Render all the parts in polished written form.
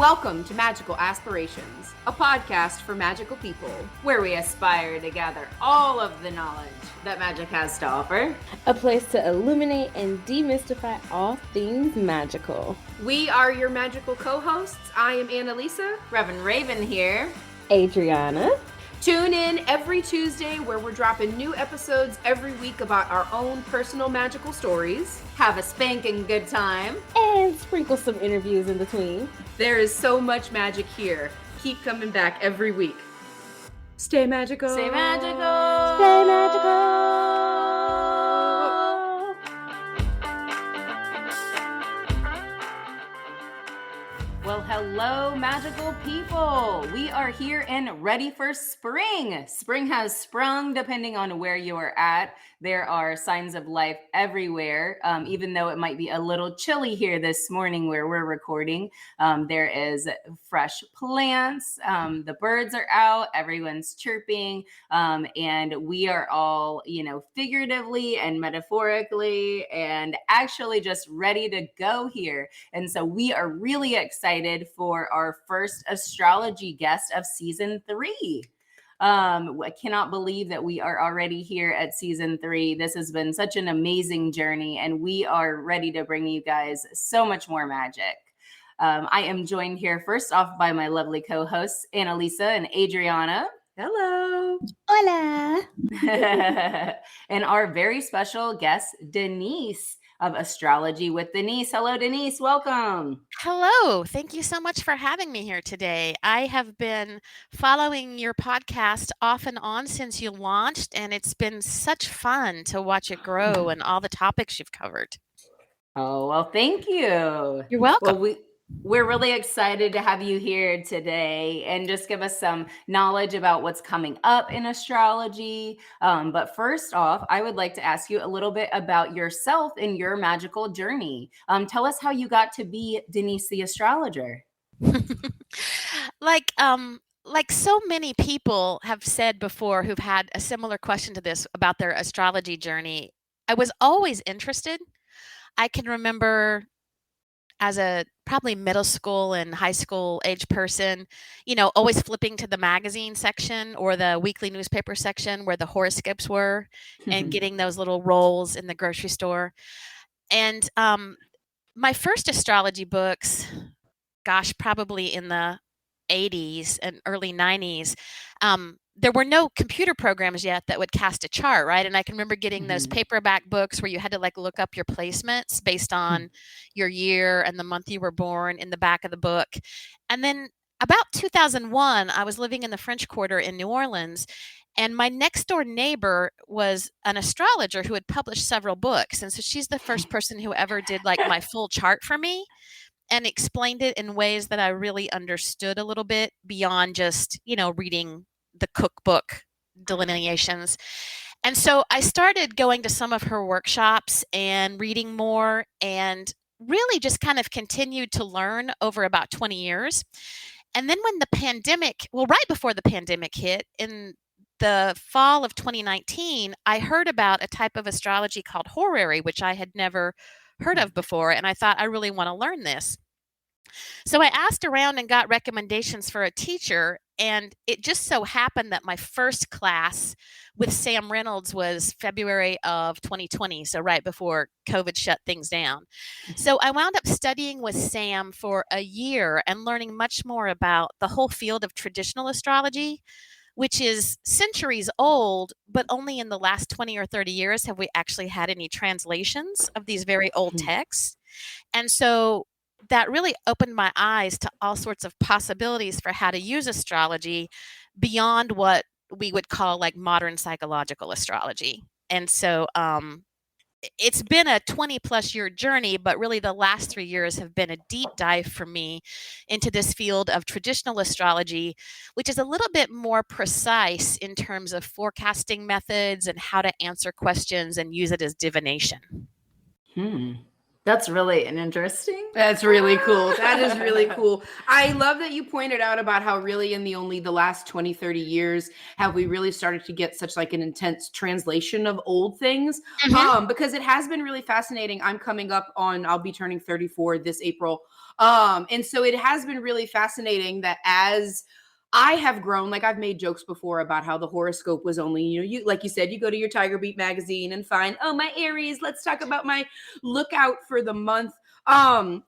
Welcome to Magical Aspirations, a podcast for magical people, where we aspire to gather all of the knowledge that magic has to offer. A place to illuminate and demystify all things magical. We are your magical co-hosts. I am Annalisa. Reverend Raven here. Adriana. Tune in every Tuesday where we're dropping new episodes every week about our own personal magical stories. Have a spanking good time. And sprinkle some interviews in between. There is so much magic here. Keep coming back every week. Stay magical. Stay magical. Stay magical. Well, hello, magical people. We are here and ready for spring. Spring has sprung depending on where you are at. There are signs of life everywhere, even though it might be a little chilly here this morning where we're recording. There is fresh plants. The birds are out. Everyone's chirping. And we are all, figuratively and metaphorically and actually just ready to go here. And so we are really excited for our first astrology guest of season 3. I cannot believe that we are already here at season 3. This has been such an amazing journey, and we are ready to bring you guys so much more magic. I am joined here first off by my lovely co-hosts, Annalisa and Adriana. Hello. Hola. And our very special guest, Denise of Astrology with Denise. Hello, Denise. Welcome. Hello. Thank you so much for having me here today. I have been following your podcast off and on since you launched, and it's been such fun to watch it grow and all the topics you've covered. Oh, well, thank you. You're welcome. Well, we're really excited to have you here today and just give us some knowledge about what's coming up in astrology. But first off, I would like to ask you a little bit about yourself and your magical journey. Tell us how you got to be Denise the astrologer. Like so many people have said before who've had a similar question to this about their astrology journey, I was always interested. I can remember as a probably middle school and high school age person, always flipping to the magazine section or the weekly newspaper section where the horoscopes were and getting those little rolls in the grocery store. And my first astrology books, probably in the 80s and early 90s, there were no computer programs yet that would cast a chart, right? And I can remember getting those paperback books where you had to look up your placements based on your year and the month you were born in the back of the book. And then about 2001, I was living in the French Quarter in New Orleans, and my next door neighbor was an astrologer who had published several books. And so she's the first person who ever did my full chart for me and explained it in ways that I really understood a little bit beyond just, reading the cookbook delineations. And so I started going to some of her workshops and reading more and really just kind of continued to learn over about 20 years. And then when the pandemic, right before the pandemic hit, in the fall of 2019, I heard about a type of astrology called horary, which I had never heard of before. And I thought, I really want to learn this. So I asked around and got recommendations for a teacher, and it just so happened that my first class with Sam Reynolds was February of 2020, so right before COVID shut things down. So I wound up studying with Sam for a year and learning much more about the whole field of traditional astrology, which is centuries old, but only in the last 20 or 30 years have we actually had any translations of these very old texts. And so that really opened my eyes to all sorts of possibilities for how to use astrology beyond what we would call modern psychological astrology. And so it's been a 20 plus year journey, but really the last 3 years have been a deep dive for me into this field of traditional astrology, which is a little bit more precise in terms of forecasting methods and how to answer questions and use it as divination. That's really interesting. That's really cool. That is really cool. I love that you pointed out about how really in the last 20, 30 years have we really started to get such like an intense translation of old things. Because it has been really fascinating. I'll be turning 34 this April. And so it has been really fascinating that as I have grown, like I've made jokes before about how the horoscope was only, you like you said, you go to your Tiger Beat magazine and find, oh, my Aries, let's talk about my lookout for the month.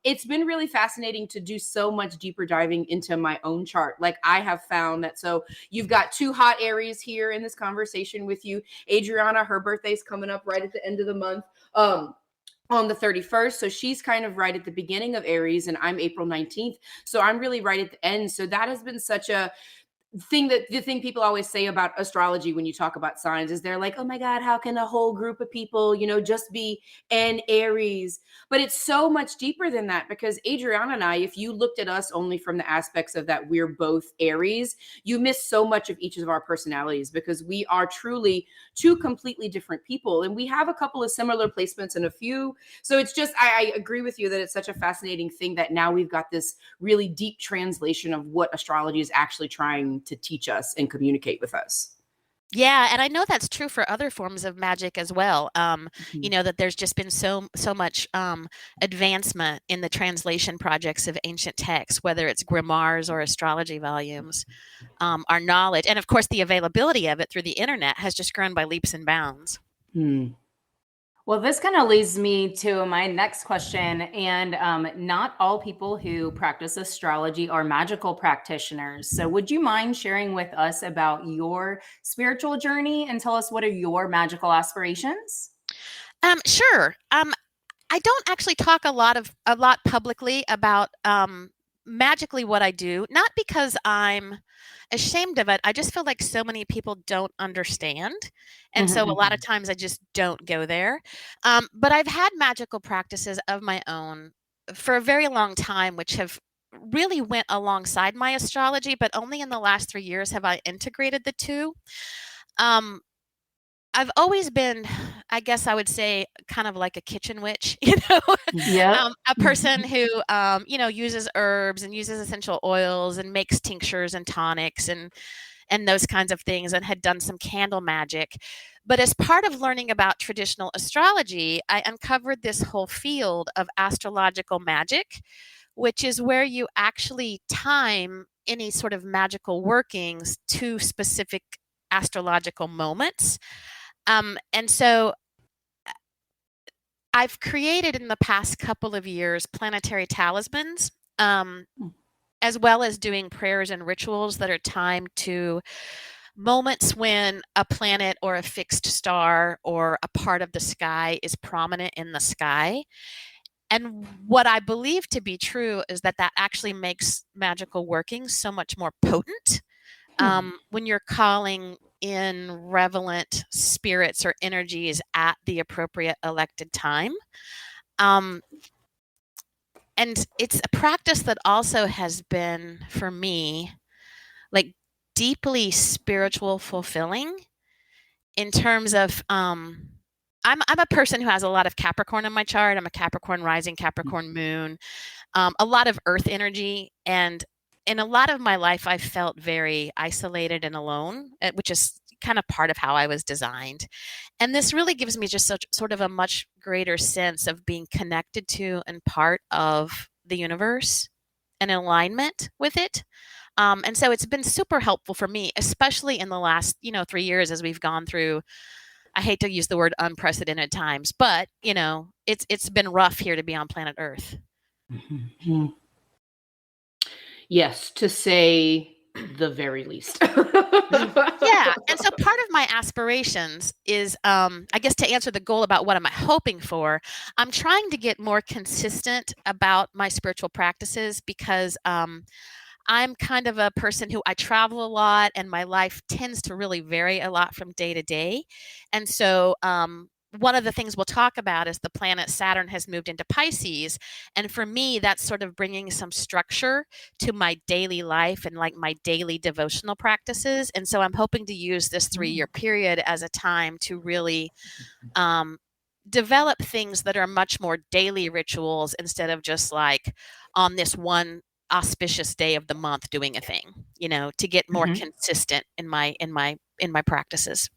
It's been really fascinating to do so much deeper diving into my own chart. Like I have found that. So you've got two hot Aries here in this conversation with you. Adriana, her birthday's coming up right at the end of the month. On the 31st. So she's kind of right at the beginning of Aries, and I'm April 19th. So I'm really right at the end. So that has been such a the thing people always say about astrology when you talk about signs is they're like, oh my God, how can a whole group of people, just be an Aries? But it's so much deeper than that, because Adriana and I, if you looked at us only from the aspects of that we're both Aries, you miss so much of each of our personalities, because we are truly two completely different people. And we have a couple of similar placements and a few. So it's just, I agree with you that it's such a fascinating thing that now we've got this really deep translation of what astrology is actually trying to teach us and communicate with us. Yeah, and I know that's true for other forms of magic as well. That there's just been so much advancement in the translation projects of ancient texts, whether it's grimoires or astrology volumes. Our knowledge, and of course, the availability of it through the internet has just grown by leaps and bounds. Well, this kind of leads me to my next question. And not all people who practice astrology are magical practitioners. So would you mind sharing with us about your spiritual journey and tell us what are your magical aspirations? Sure. I don't actually talk a lot publicly about magically what I do, not because I'm ashamed of it. I just feel like so many people don't understand. And so a lot of times I just don't go there. But I've had magical practices of my own for a very long time, which have really went alongside my astrology, but only in the last 3 years have I integrated the two. Um, I've always been, I guess I would say, kind of like a kitchen witch, Yeah. a person who, uses herbs and uses essential oils and makes tinctures and tonics and those kinds of things, and had done some candle magic. But as part of learning about traditional astrology, I uncovered this whole field of astrological magic, which is where you actually time any sort of magical workings to specific astrological moments. And so I've created in the past couple of years planetary talismans, as well as doing prayers and rituals that are timed to moments when a planet or a fixed star or a part of the sky is prominent in the sky. And what I believe to be true is that actually makes magical workings so much more potent when you're calling in relevant spirits or energies at the appropriate elected time. And it's a practice that also has been, for me, like deeply spiritual fulfilling in terms of I'm a person who has a lot of Capricorn in my chart. I'm a Capricorn rising, Capricorn moon, a lot of earth energy. And in a lot of my life, I felt very isolated and alone, which is kind of part of how I was designed. And this really gives me just sort of a much greater sense of being connected to and part of the universe and in alignment with it. And so it's been super helpful for me, especially in the last, 3 years as we've gone through, I hate to use the word unprecedented times, but, it's been rough here to be on planet Earth. Yes, to say the very least. Yeah. And so part of my aspirations is, I guess, to answer the goal about what am I hoping for, I'm trying to get more consistent about my spiritual practices, because I'm kind of a person who I travel a lot, and my life tends to really vary a lot from day to day. And so one of the things we'll talk about is the planet Saturn has moved into Pisces. And for me, that's sort of bringing some structure to my daily life and like my daily devotional practices. And so I'm hoping to use this 3-year period as a time to really develop things that are much more daily rituals instead of just like on this one auspicious day of the month doing a thing, to get more consistent in my practices.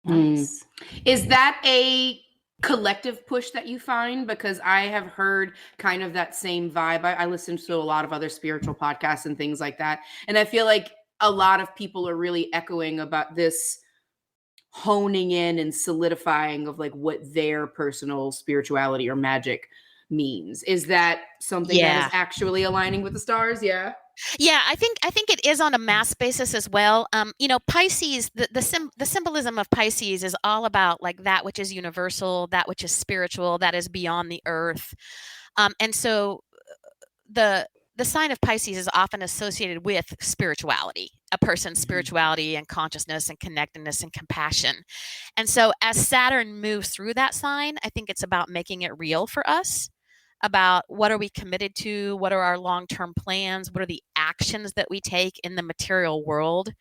Nice. Is that a collective push that you find? Because I have heard kind of that same vibe. I listen to a lot of other spiritual podcasts and things like that. And I feel like a lot of people are really echoing about this honing in and solidifying of like what their personal spirituality or magic means. Is that something that is actually aligning with the stars? Yeah. Yeah, I think it is on a mass basis as well. Pisces, the symbolism of Pisces is all about like that which is universal, that which is spiritual, that is beyond the earth. And so the sign of Pisces is often associated with spirituality, a person's spirituality and consciousness and connectedness and compassion. And so as Saturn moves through that sign, I think it's about making it real for us, about what are we committed to, what are our long-term plans, what are the actions that we take in the material world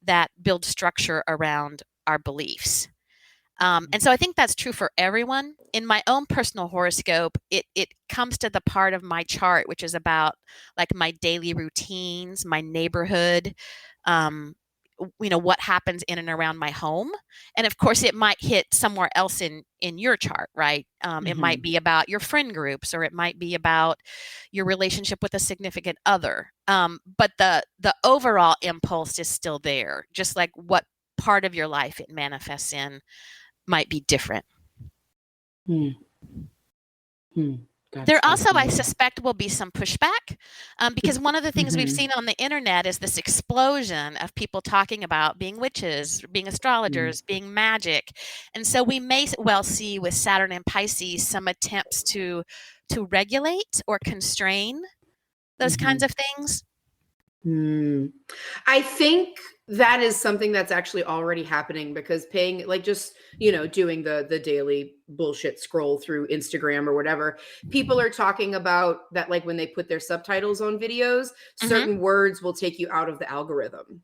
that build structure around our beliefs. And so I think that's true for everyone. In my own personal horoscope, it comes to the part of my chart, which is about like my daily routines, my neighborhood, what happens in and around my home. And of course, it might hit somewhere else in your chart, right? It might be about your friend groups, or it might be about your relationship with a significant other. But the overall impulse is still there, just like what part of your life it manifests in might be different. There also, I suspect, will be some pushback because one of the things we've seen on the internet is this explosion of people talking about being witches, being astrologers, being magic. And so we may well see with Saturn and Pisces some attempts to regulate or constrain those kinds of things. I think that is something that's actually already happening, because paying like just, doing the daily bullshit scroll through Instagram or whatever, people are talking about that, like when they put their subtitles on videos, certain words will take you out of the algorithm.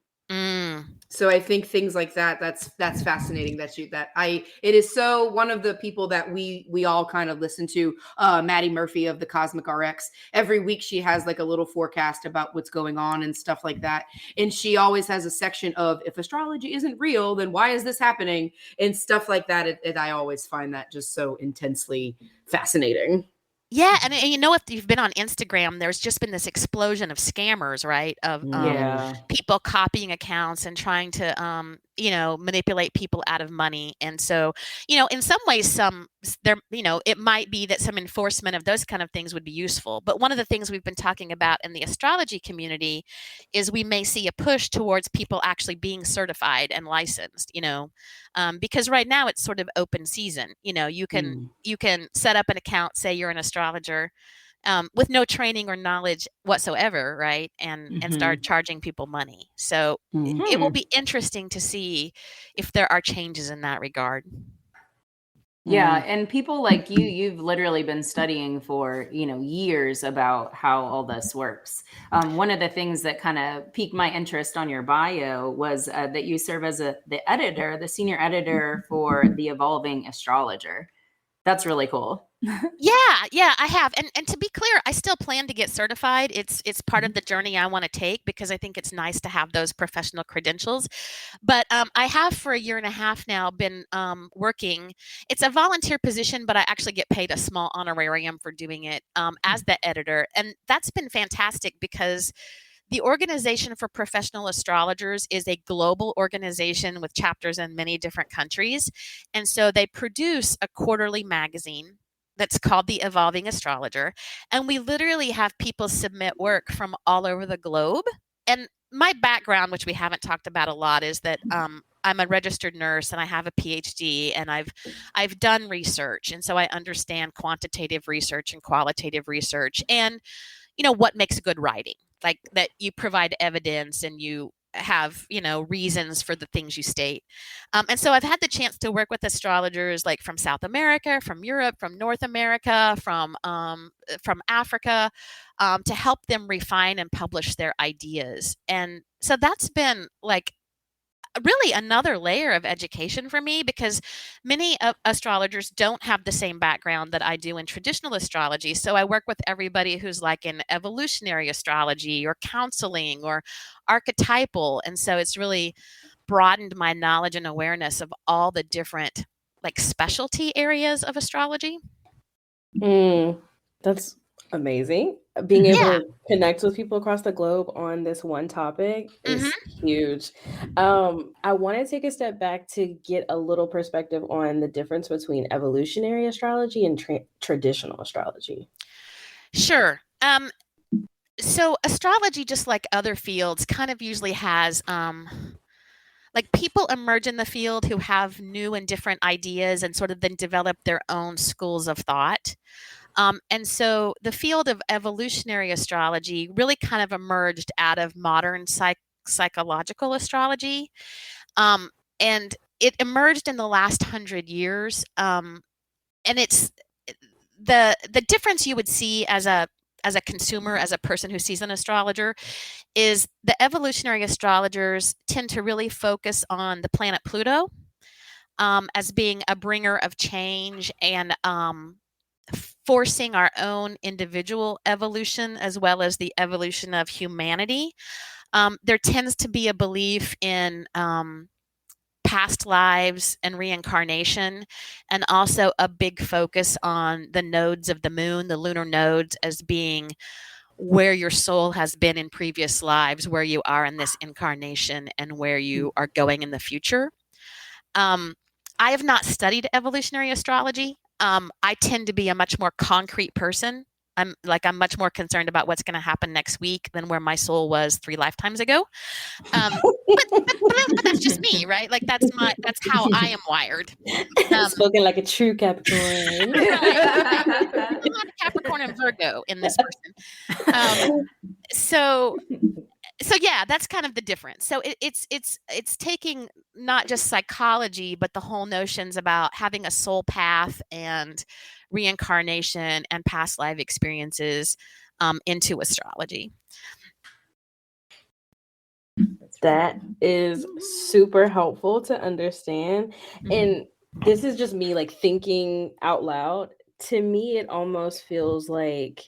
So I think things like that's fascinating it is. So one of the people that we all kind of listen to, Maddie Murphy of the Cosmic RX, every week she has like a little forecast about what's going on and stuff like that. And she always has a section of, if astrology isn't real, then why is this happening? And stuff like that. I always find that just so intensely fascinating. Yeah, and if you've been on Instagram, there's just been this explosion of scammers, right? Of people copying accounts and trying to, manipulate people out of money. And so, in some ways, it might be that some enforcement of those kind of things would be useful. But one of the things we've been talking about in the astrology community is we may see a push towards people actually being certified and licensed, because right now it's sort of open season. You can set up an account, say you're an astrologer, with no training or knowledge whatsoever, right? And start charging people money. So it will be interesting to see if there are changes in that regard. Yeah, and people like you've literally been studying for, years about how all this works. One of the things that kind of piqued my interest on your bio was that you serve as the senior editor for the Evolving Astrologer. That's really cool. Yeah, I have. And to be clear, I still plan to get certified. It's part of the journey I want to take, because I think it's nice to have those professional credentials. But I have for a year and a half now been working. It's a volunteer position, but I actually get paid a small honorarium for doing it as the editor. And that's been fantastic, because the Organization for Professional Astrologers is a global organization with chapters in many different countries. And so they produce a quarterly magazine that's called the Evolving Astrologer. And we literally have people submit work from all over the globe. And my background, which we haven't talked about a lot, is that I'm a registered nurse and I have a Ph.D. and I've done research. And so I understand quantitative research and qualitative research and, what makes good writing, like that you provide evidence and you have, reasons for the things you state. And so I've had the chance to work with astrologers like from South America, from Europe, from North America, from Africa, to help them refine and publish their ideas. And so that's been like really another layer of education for me, because many astrologers don't have the same background that I do in traditional astrology. So I work with everybody who's like in evolutionary astrology or counseling or archetypal. And so it's really broadened my knowledge and awareness of all the different like specialty areas of astrology. That's amazing. Being able Yeah. to connect with people across the globe on this one topic is huge. I want to take a step back to get a little perspective on the difference between evolutionary astrology and traditional astrology. Sure. So astrology, just like other fields, kind of usually has like people emerge in the field who have new and different ideas and sort of then develop their own schools of thought. And so the field of evolutionary astrology really kind of emerged out of modern psychological astrology. And it emerged in the last 100 years. And it's the difference you would see as a consumer, as a person who sees an astrologer, is the evolutionary astrologers tend to really focus on the planet Pluto as being a bringer of change and forcing our own individual evolution as well as the evolution of humanity. There tends to be a belief in past lives and reincarnation, and also a big focus on the nodes of the moon, the lunar nodes, as being where your soul has been in previous lives, where you are in this incarnation, and where you are going in the future. I have not studied evolutionary astrology. I tend to be a much more concrete person. I'm much more concerned about what's going to happen next week than where my soul was 3 lifetimes ago. But that's just me, right? Like that's how I am wired. Spoken like a true Capricorn. Right. I'm not a Capricorn and Virgo in this person. So yeah, that's kind of the difference. So it's taking not just psychology, but the whole notions about having a soul path and reincarnation and past life experiences into astrology. That is super helpful to understand. And this is just me like thinking out loud. To me, it almost feels like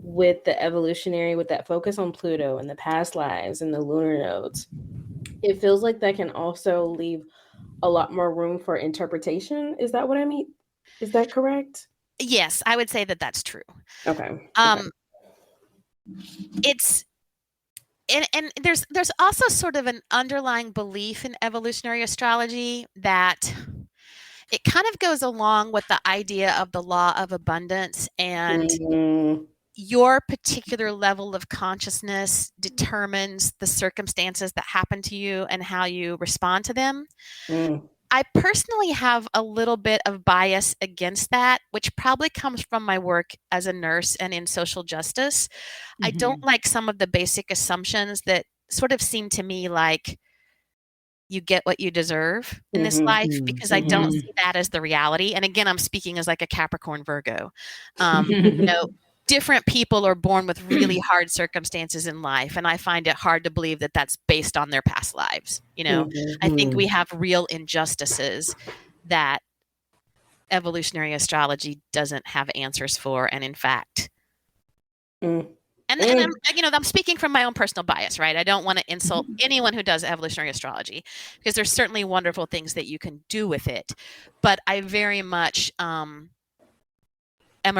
with the evolutionary, with that focus on Pluto and the past lives and the lunar nodes, it feels like that can also leave a lot more room for interpretation. Is that what I mean? Is that correct? Yes, I would say that that's true. Okay. It's and there's also sort of an underlying belief in evolutionary astrology that it kind of goes along with the idea of the law of abundance, and your particular level of consciousness determines the circumstances that happen to you and how you respond to them. I personally have a little bit of bias against that, which probably comes from my work as a nurse and in social justice. I don't like some of the basic assumptions that sort of seem to me like you get what you deserve in this life, because I don't see that as the reality. And again, I'm speaking as like a Capricorn Virgo. Different people are born with really hard circumstances in life, and I find it hard to believe that that's based on their past lives. I think we have real injustices that evolutionary astrology doesn't have answers for, and in fact, and I'm speaking from my own personal bias, right? I don't want to insult anyone who does evolutionary astrology, because there's certainly wonderful things that you can do with it, but I very much am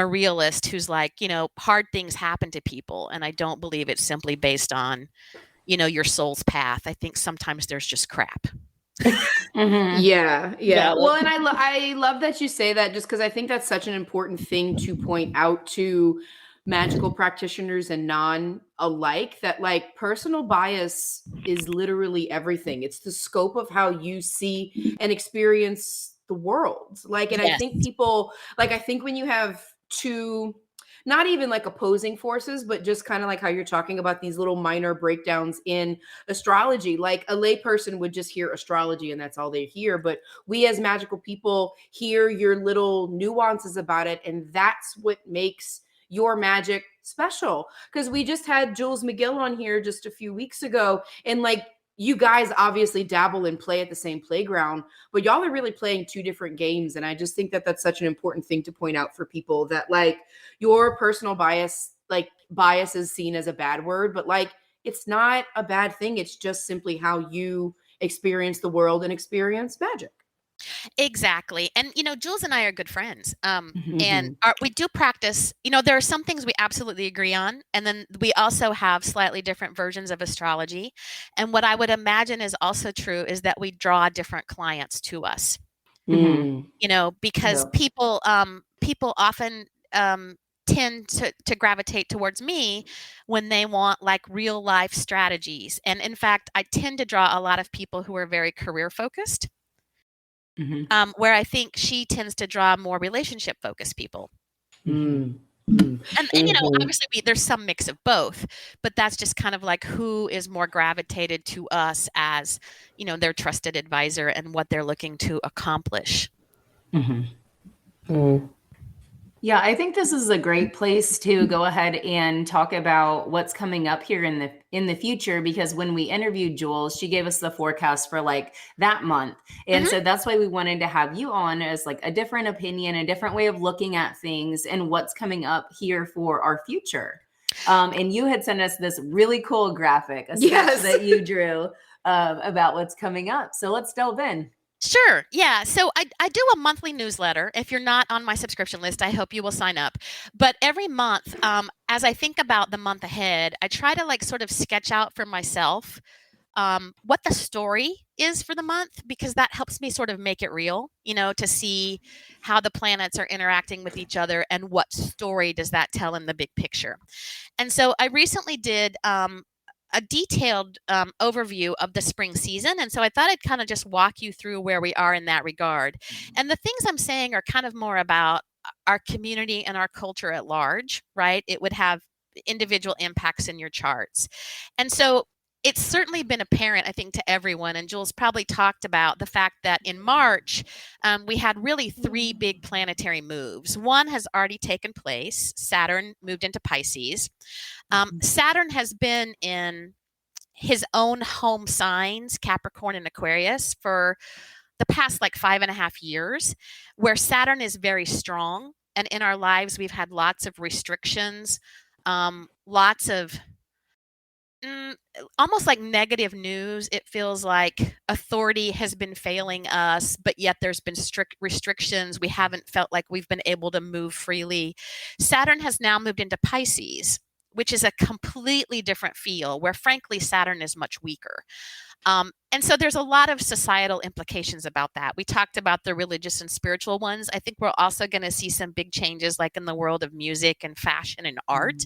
a realist who's like, hard things happen to people, and I don't believe it's simply based on, your soul's path. I think sometimes there's just crap. Yeah. Well, and I love that you say that, just because I think that's such an important thing to point out to magical practitioners and non alike, that like personal bias is literally everything. It's the scope of how you see and experience the world. Like, and I think people, like, I think when you have two, not even like opposing forces, but just kind of like how you're talking about these little minor breakdowns in astrology, like a layperson would just hear astrology and that's all they hear. But we as magical people hear your little nuances about it. And that's what makes your magic special. Because we just had Jules McGill on here just a few weeks ago, and like you guys obviously dabble and play at the same playground, but y'all are really playing two different games. And I just think that that's such an important thing to point out for people, that like your personal bias, like bias is seen as a bad word, but like it's not a bad thing. It's just simply how you experience the world and experience magic. Exactly. And, Jules and I are good friends. And Mhm. we do practice, there are some things we absolutely agree on. And then we also have slightly different versions of astrology. And what I would imagine is also true is that we draw different clients to us, Mhm. because Yeah. people often tend to gravitate towards me when they want like real life strategies. And in fact, I tend to draw a lot of people who are very career focused. Mhm. Where I think she tends to draw more relationship focused people. Mm. Mm. And obviously there's some mix of both, but that's just kind of like who is more gravitated to us as, their trusted advisor and what they're looking to accomplish. Mhm. Mm. Yeah, I think this is a great place to go ahead and talk about what's coming up here in the future, because when we interviewed Jules, she gave us the forecast for like that month. And Mhm. so that's why we wanted to have you on as like a different opinion, a different way of looking at things and what's coming up here for our future. And you had sent us this really cool graphic, a sketch Yes. that you drew about what's coming up. So let's delve in. Sure. Yeah. So I do a monthly newsletter. If you're not on my subscription list, I hope you will sign up. But every month, as I think about the month ahead, I try to like sort of sketch out for myself what the story is for the month, because that helps me sort of make it real, to see how the planets are interacting with each other and what story does that tell in the big picture. And so I recently did a detailed overview of the spring season. And so I thought I'd kind of just walk you through where we are in that regard. And the things I'm saying are kind of more about our community and our culture at large, right? It would have individual impacts in your charts. And so it's certainly been apparent, I think, to everyone. And Jules probably talked about the fact that in March, we had really 3 big planetary moves. One has already taken place. Saturn moved into Pisces. Saturn has been in his own home signs, Capricorn and Aquarius, for the past like 5.5 years, where Saturn is very strong. And in our lives, we've had lots of restrictions, lots of almost like negative news. It feels like authority has been failing us, but yet there's been strict restrictions. We haven't felt like we've been able to move freely. Saturn has now moved into Pisces, which is a completely different feel, where frankly, Saturn is much weaker. And so there's a lot of societal implications about that. We talked about the religious and spiritual ones. I think we're also going to see some big changes like in the world of music and fashion and art.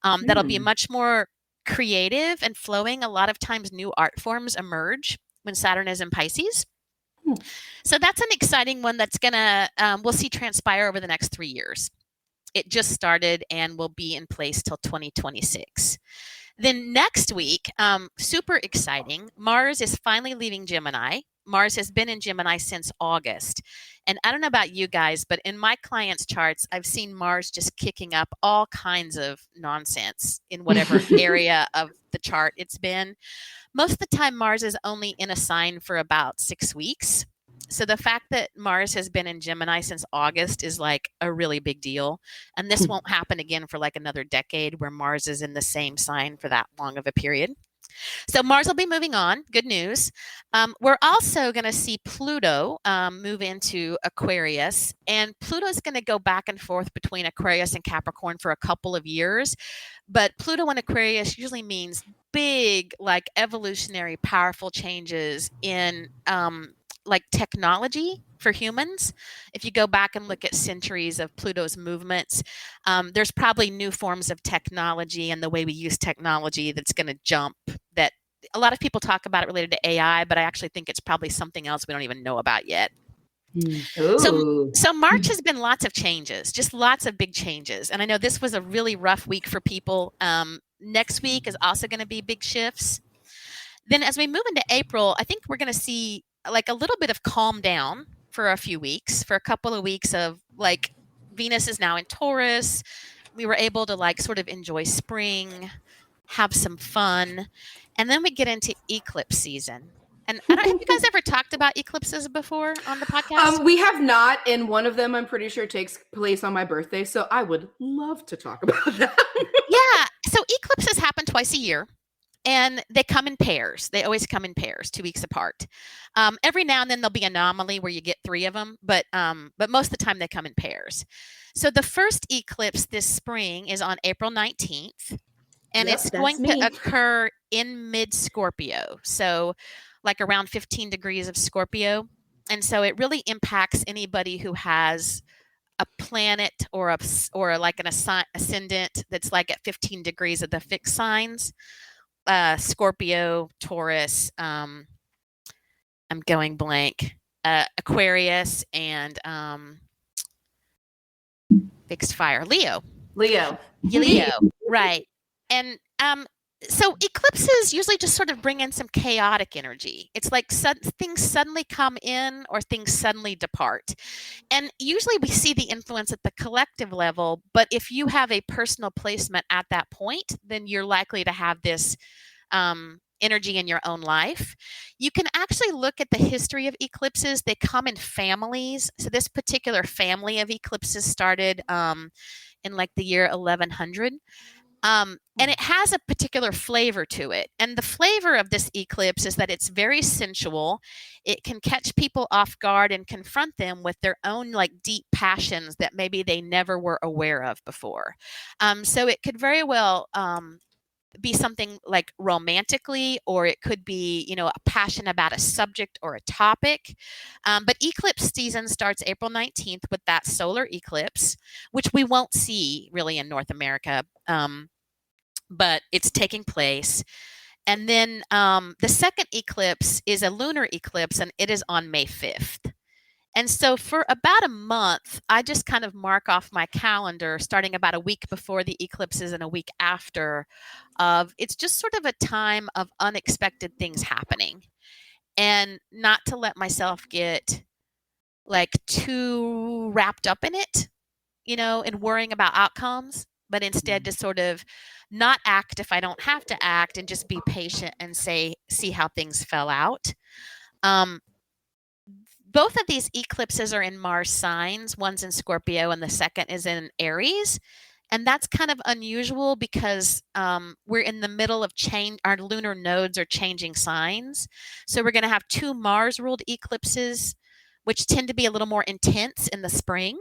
That'll be much more creative and flowing. A lot of times new art forms emerge when Saturn is in Pisces. So that's an exciting one that's gonna we'll see transpire over the next 3 years. It just started and will be in place till 2026. Then next week, super exciting, Mars is finally leaving Gemini. Mars has been in Gemini since August. And I don't know about you guys, but in my clients' charts, I've seen Mars just kicking up all kinds of nonsense in whatever area of the chart it's been. Most of the time, Mars is only in a sign for about 6 weeks. So the fact that Mars has been in Gemini since August is like a really big deal. And this won't happen again for like another decade where Mars is in the same sign for that long of a period. So Mars will be moving on. Good news. We're also going to see Pluto move into Aquarius. And Pluto is going to go back and forth between Aquarius and Capricorn for a couple of years. But Pluto in Aquarius usually means big, like evolutionary, powerful changes in like technology for humans. If you go back and look at centuries of Pluto's movements, there's probably new forms of technology and the way we use technology that's going to jump, that a lot of people talk about it related to AI, but I actually think it's probably something else we don't even know about yet. So March has been lots of changes, just lots of big changes. And I know this was a really rough week for people. Next week is also going to be big shifts. Then as we move into April, I think we're going to see like a little bit of calm down for a few weeks, for a couple of weeks of like Venus is now in Taurus. We were able to like sort of enjoy spring, have some fun. And then we get into eclipse season. And I don't, have you guys ever talked about eclipses before on the podcast? We have not, and one of them I'm pretty sure takes place on my birthday, so I would love to talk about that. Yeah. So eclipses happen twice a year, and they come in pairs. They always come in pairs, 2 weeks apart. Every now and then there'll be an anomaly where you get 3 of them, but most of the time they come in pairs. So the first eclipse this spring is on April 19th, and Yep, it's that's going me. to occur in mid-Scorpio, so like around 15 degrees of Scorpio. And so it really impacts anybody who has a planet or like an ascendant that's like at 15 degrees of the fixed signs. Scorpio, Taurus, I'm going blank, Aquarius, and fixed fire, Leo, right. And so eclipses usually just sort of bring in some chaotic energy. It's like things suddenly come in or things suddenly depart. And usually we see the influence at the collective level, but if you have a personal placement at that point, then you're likely to have this energy in your own life. You can actually look at the history of eclipses. They come in families. So this particular family of eclipses started in like the year 1100. And it has a particular flavor to it. And the flavor of this eclipse is that it's very sensual. It can catch people off guard and confront them with their own like deep passions that maybe they never were aware of before. So it could very well be something like romantically, or it could be, a passion about a subject or a topic. But eclipse season starts April 19th with that solar eclipse, which we won't see really in North America. But it's taking place. And then the second eclipse is a lunar eclipse, and it is on May 5th. And so for about a month, I just kind of mark off my calendar, starting about a week before the eclipses and a week after, it's just sort of a time of unexpected things happening, and not to let myself get like too wrapped up in it, and worrying about outcomes, but instead to sort of not act if I don't have to act, and just be patient and see how things fell out. Both of these eclipses are in Mars signs. One's in Scorpio and the second is in Aries. And that's kind of unusual because we're in the middle of change. Our lunar nodes are changing signs. So we're going to have 2 Mars-ruled eclipses, which tend to be a little more intense in the spring.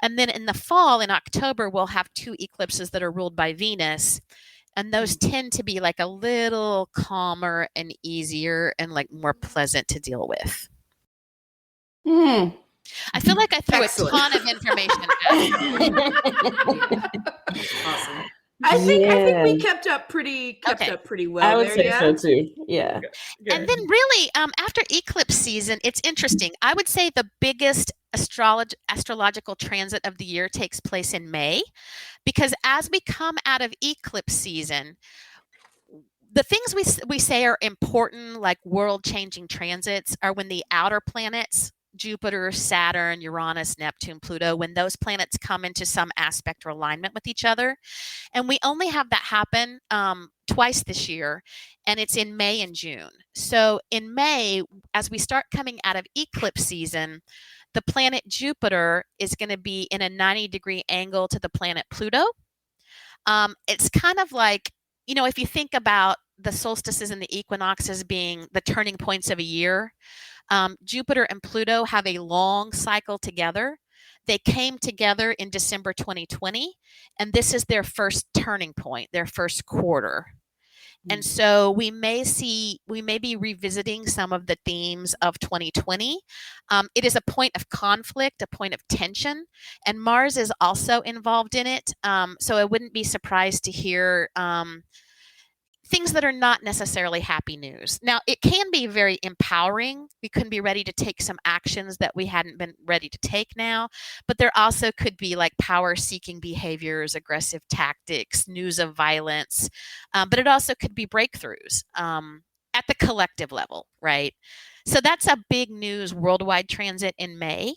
And then in the fall, in October, we'll have 2 eclipses that are ruled by Venus. And those tend to be like a little calmer and easier and like more pleasant to deal with. I feel like I threw Excellent. a ton of information at you. Awesome. I think we kept up pretty well. I would there, say yeah? so too. Yeah. And then really, after eclipse season, it's interesting. I would say the biggest astrological transit of the year takes place in May, because as we come out of eclipse season, the things we say are important, like world-changing transits, are when the outer planets, Jupiter, Saturn, Uranus, Neptune, Pluto, when those planets come into some aspect or alignment with each other. And we only have that happen twice this year, and it's in May and June. So in May, as we start coming out of eclipse season, the planet Jupiter is going to be in a 90-degree angle to the planet Pluto. It's kind of like, if you think about the solstices and the equinoxes being the turning points of a year, Jupiter and Pluto have a long cycle together. They came together in December 2020, and this is their first turning point, their first quarter. And so we may be revisiting some of the themes of 2020. It is a point of conflict, a point of tension, and Mars is also involved in it. So I wouldn't be surprised to hear things that are not necessarily happy news. Now, it can be very empowering. We can be ready to take some actions that we hadn't been ready to take now, but there also could be like power-seeking behaviors, aggressive tactics, news of violence, but it also could be breakthroughs at the collective level, right? So that's a big news worldwide transit in May.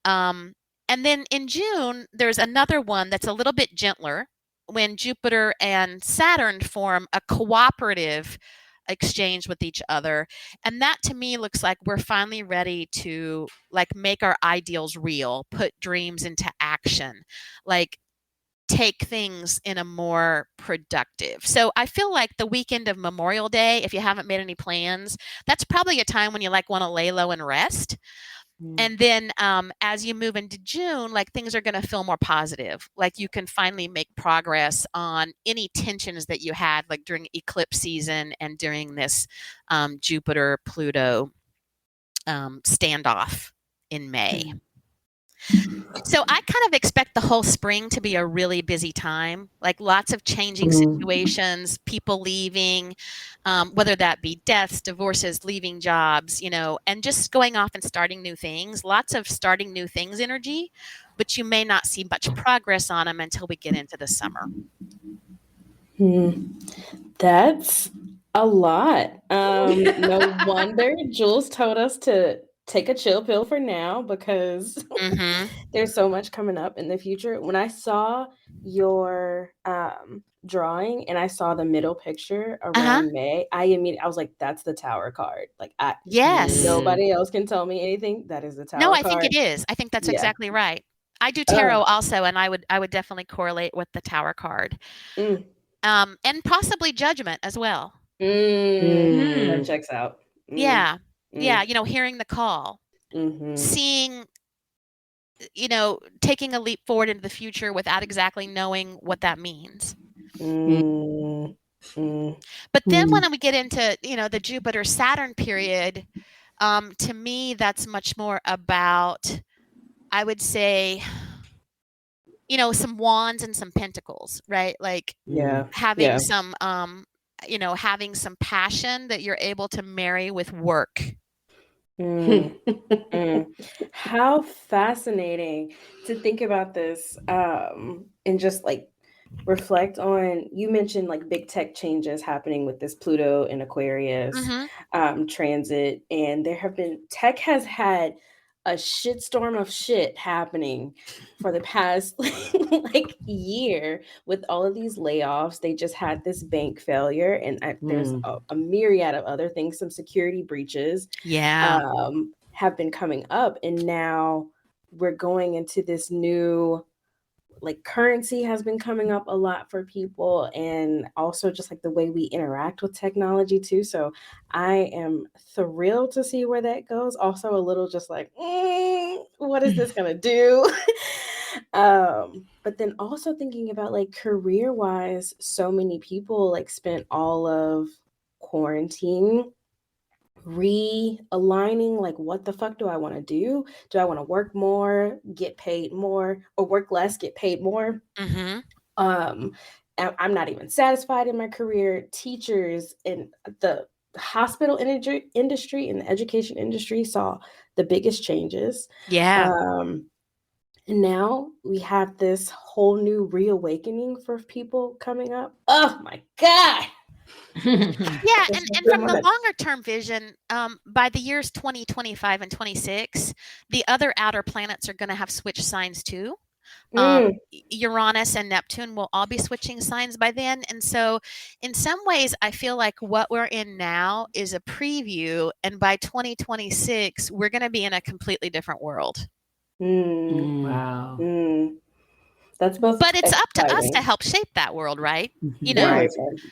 And then in June, there's another one that's a little bit gentler. when Jupiter and Saturn form a cooperative exchange with each other. And that to me looks like we're finally ready to like make our ideals real, put dreams into action, like take things in a more productive. So I feel like the weekend of Memorial Day, if you haven't made any plans, that's probably a time when you like want to lay low and rest. And then as you move into June, like things are going to feel more positive. Like you can finally make progress on any tensions that you had like during eclipse season and during this Jupiter-Pluto standoff in May. So I kind of expect the whole spring to be a really busy time, like lots of changing situations, people leaving, whether that be deaths, divorces, leaving jobs, you know, and just going off and starting new things, lots of starting new things energy, but you may not see much progress on them until we get into the summer. That's a lot. No wonder Jules told us to take a chill pill for now because there's so much coming up in the future. When I saw your drawing and I saw the middle picture around May, I was like, that's the Tower card. Like, nobody else can tell me anything. That is the Tower card. No, I think it is. I think that's exactly right. I do tarot also, and I would definitely correlate with the Tower card. And possibly Judgment as well. That checks out. Yeah. Yeah. You know, hearing the call, seeing, you know, taking a leap forward into the future without exactly knowing what that means. But then when we get into, you know, the Jupiter Saturn period, to me, that's much more about, I would say, you know, some wands and some pentacles, right? Like having some, you know, having some passion that you're able to marry with work. How fascinating to think about this and just like reflect on, you mentioned like big tech changes happening with this Pluto and Aquarius transit, and tech has had a shitstorm of shit happening for the past like year with all of these layoffs. They just had this bank failure, and there's a myriad of other things. Some security breaches have been coming up, and now we're going into this new, like, currency has been coming up a lot for people, and also just like the way we interact with technology too. So I am thrilled to see where that goes. Also a little just like, what is this gonna do? But then also thinking about like career wise, so many people like spent all of quarantine realigning, like, what the fuck do I want to do? Do I want to work more, get paid more, or work less, get paid more? I'm not even satisfied in my career. Teachers in the hospital industry and the education industry saw the biggest changes. And now we have this whole new reawakening for people coming up. Oh my God. Yeah, and from the longer term vision, by the years 2025 and 26, the other outer planets are going to have switched signs too. Uranus and Neptune will all be switching signs by then. And so in some ways, I feel like what we're in now is a preview. And by 2026, we're going to be in a completely different world. Wow. That's both, but it's up to us to help shape that world, right? You know,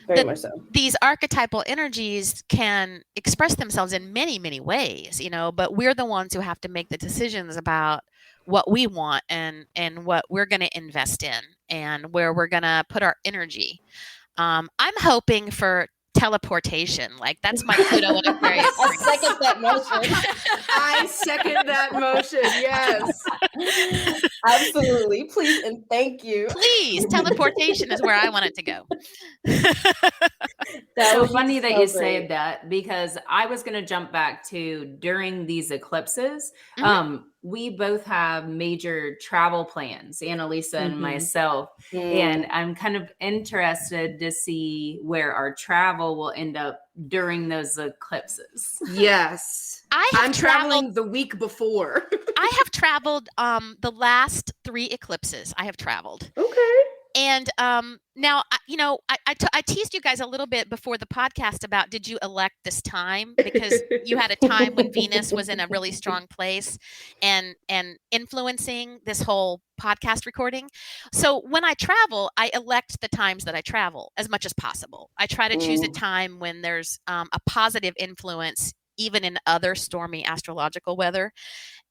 very much so. These archetypal energies can express themselves in many, many ways, you know, but we're the ones who have to make the decisions about what we want and what we're going to invest in and where we're going to put our energy. I'm hoping for teleportation. Like, that's my Pluto and Aquarius. I second that motion. I second that motion. Yes. Absolutely. Please and thank you. Please, teleportation is where I want it to go. That's so funny that you said that, because I was going to jump back to during these eclipses. We both have major travel plans, Annalisa and myself, and I'm kind of interested to see where our travel will end up during those eclipses. Yes. I'm traveling the week before. I have traveled the last 3 eclipses. I have traveled. Okay. And now, I teased you guys a little bit before the podcast about, did you elect this time? Because you had a time when Venus was in a really strong place and influencing this whole podcast recording. So when I travel, I elect the times that I travel as much as possible. I try to choose a time when there's a positive influence, even in other stormy astrological weather.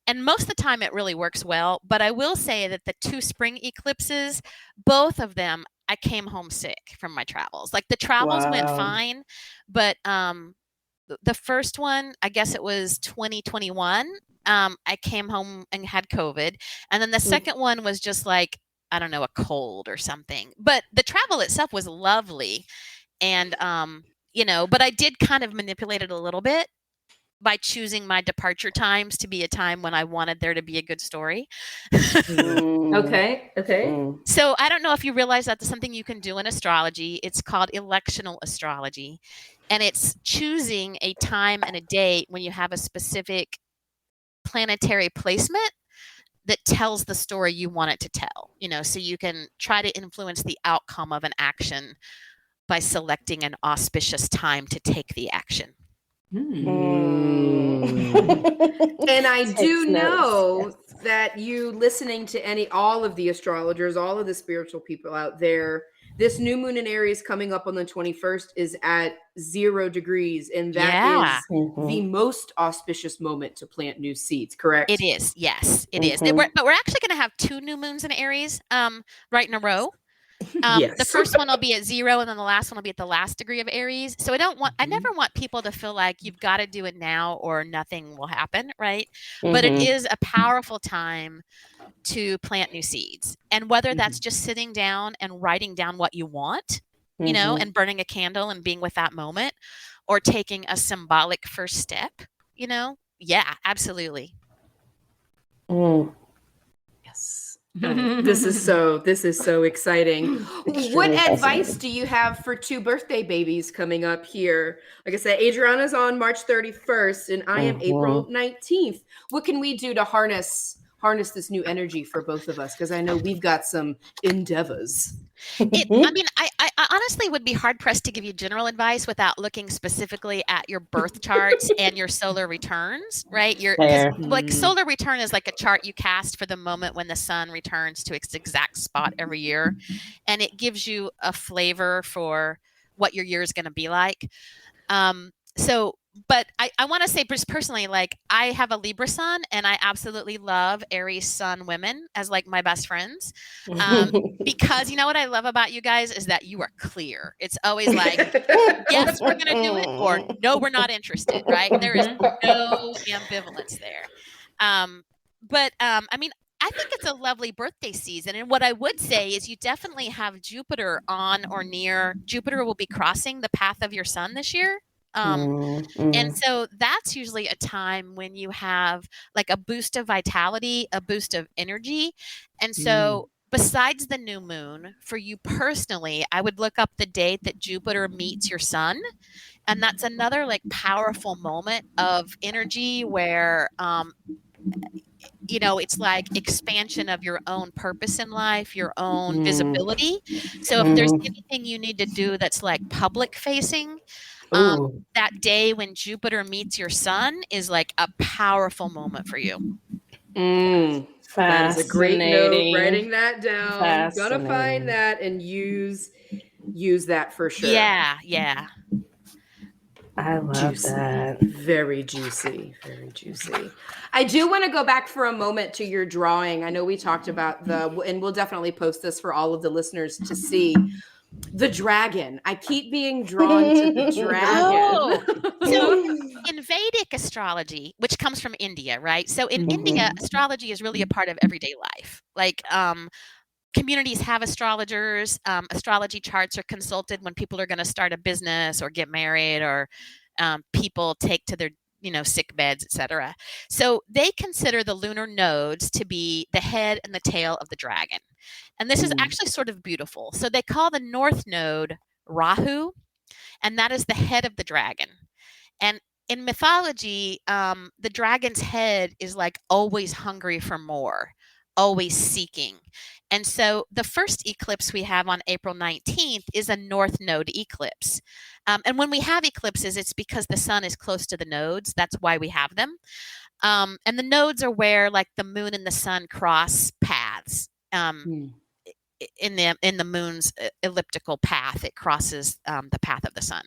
And most of the time it really works well. But I will say that the 2 spring eclipses, both of them, I came home sick from my travels. Like the travels went fine, but the first one, I guess it was 2021, I came home and had COVID. And then the second one was just like, I don't know, a cold or something. But the travel itself was lovely. And, but I did kind of manipulate it a little bit by choosing my departure times to be a time when I wanted there to be a good story. Okay. So I don't know if you realize that there's something you can do in astrology. It's called electional astrology. And it's choosing a time and a date when you have a specific planetary placement that tells the story you want it to tell. So you can try to influence the outcome of an action by selecting an auspicious time to take the action. And I do know that you listening to all of the astrologers, all of the spiritual people out there, this new moon in Aries coming up on the 21st is at 0 degrees. And that is the most auspicious moment to plant new seeds, correct? It is. Yes, it is. But we're actually going to have 2 new moons in Aries right in a row. Yes. The first one will be at 0, and then the last one will be at the last degree of Aries. So I never want people to feel like you've got to do it now or nothing will happen, right? But it is a powerful time to plant new seeds. And whether that's just sitting down and writing down what you want, and burning a candle and being with that moment, or taking a symbolic first step, yeah, absolutely. Yes. This is so exciting. What advice do you have for 2 birthday babies coming up here? Like I said, Adriana's on March 31st and I am April 19th. What can we do to harness this new energy for both of us? Because I know we've got some endeavors. I honestly would be hard pressed to give you general advice without looking specifically at your birth charts and your solar returns, right? Like solar return is like a chart you cast for the moment when the sun returns to its exact spot every year. And it gives you a flavor for what your year is going to be like. But I want to say just personally, like I have a Libra sun and I absolutely love Aries sun women as like my best friends. Because you know what I love about you guys is that you are clear. It's always like, yes, we're going to do it, or no, we're not interested, right? There is no ambivalence there. I think it's a lovely birthday season. And what I would say is you definitely have Jupiter on or near. Jupiter will be crossing the path of your sun this year. And so that's usually a time when you have like a boost of vitality, a boost of energy. And so besides the new moon, for you personally, I would look up the date that Jupiter meets your sun. And that's another like powerful moment of energy where, it's like expansion of your own purpose in life, your own visibility. So if there's anything you need to do that's like public facing, that day when Jupiter meets your sun is like a powerful moment for you. That is a great note. Writing that down. Gonna find that and use that for sure. Yeah. I love that. Very juicy. Very juicy. I do want to go back for a moment to your drawing. I know we talked about and we'll definitely post this for all of the listeners to see. The dragon. I keep being drawn to the dragon. So in Vedic astrology, which comes from India, right? So in India, astrology is really a part of everyday life. Like communities have astrologers. Astrology charts are consulted when people are going to start a business or get married, or people take to their sick beds, etc. So they consider the lunar nodes to be the head and the tail of the dragon. And this is actually sort of beautiful. So they call the north node Rahu, and that is the head of the dragon. And in mythology, the dragon's head is like always hungry for more. always seeking. And so the first eclipse we have on April 19th is a North Node eclipse. And when we have eclipses, it's because the sun is close to the nodes. That's why we have them. And the nodes are where like the moon and the sun cross paths. In the moon's elliptical path, it crosses the path of the sun.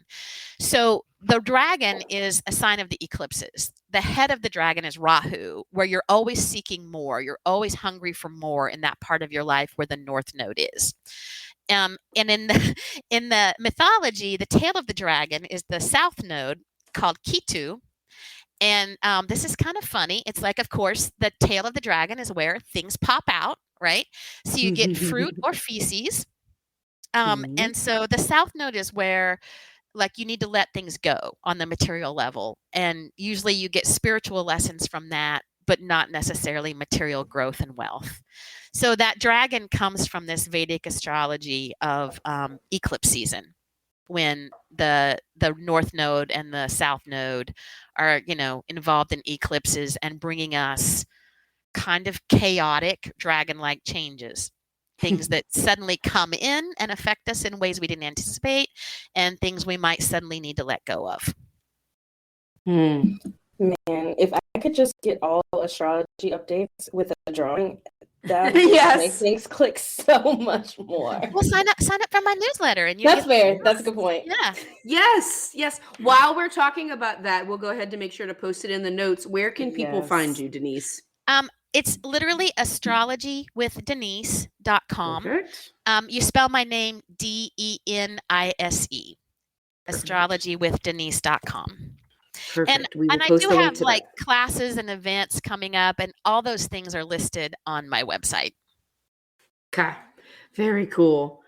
So the dragon is a sign of the eclipses. The head of the dragon is Rahu, where you're always seeking more. You're always hungry for more in that part of your life where the North Node is. And in the mythology, the tail of the dragon is the South Node called Ketu. And this is kind of funny. It's like, of course, the tail of the dragon is where things pop out, right? So you get fruit or feces. And so the South Node is where like you need to let things go on the material level. And usually you get spiritual lessons from that, but not necessarily material growth and wealth. So that dragon comes from this Vedic astrology of eclipse season, when the North Node and the South Node are, involved in eclipses and bringing us kind of chaotic dragon-like changes. Things that suddenly come in and affect us in ways we didn't anticipate, and things we might suddenly need to let go of. Man, if I could just get all astrology updates with a drawing, that would make things click so much more. Well, sign up for my newsletter, and that's fair. That's a good point. Yeah. Yes. While we're talking about that, we'll go ahead to make sure to post it in the notes. Where can people find you, Denise? It's literally astrologywithdenise.com. Perfect. You spell my name Denise. Astrologywithdenise.com. Perfect. And I do have like classes and events coming up, and all those things are listed on my website. Okay. Very cool.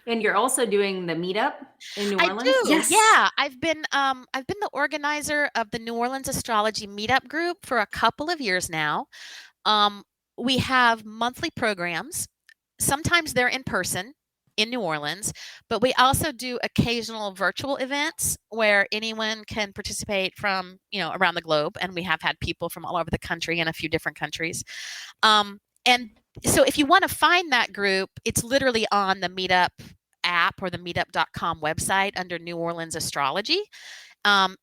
And you're also doing the meetup in New Orleans? I do. Yes. Yeah. I've been the organizer of the New Orleans Astrology Meetup group for a couple of years now. We have monthly programs. Sometimes they're in person in New Orleans, but we also do occasional virtual events where anyone can participate from, around the globe. And we have had people from all over the country and a few different countries. And so if you want to find that group, it's literally on the Meetup app or the meetup.com website under New Orleans Astrology.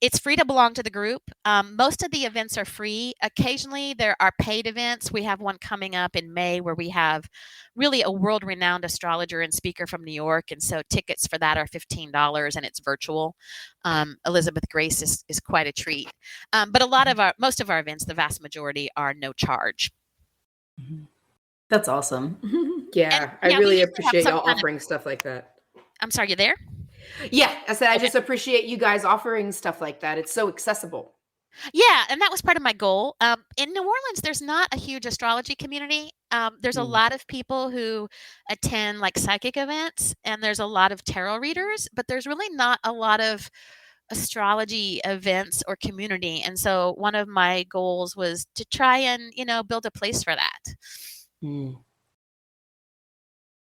It's free to belong to the group. Most of the events are free. Occasionally there are paid events. We have one coming up in May where we have really a world-renowned astrologer and speaker from New York. And so tickets for that are $15 and it's virtual. Elizabeth Grace is quite a treat. But most of our events, the vast majority, are no charge. That's awesome. Yeah, I really appreciate y'all offering stuff like that. I'm sorry, you there? Yeah, I said I just appreciate you guys offering stuff like that. It's so accessible. Yeah, and that was part of my goal. In New Orleans, there's not a huge astrology community. There's a lot of people who attend like psychic events, and there's a lot of tarot readers, but there's really not a lot of astrology events or community. And so one of my goals was to try and, build a place for that.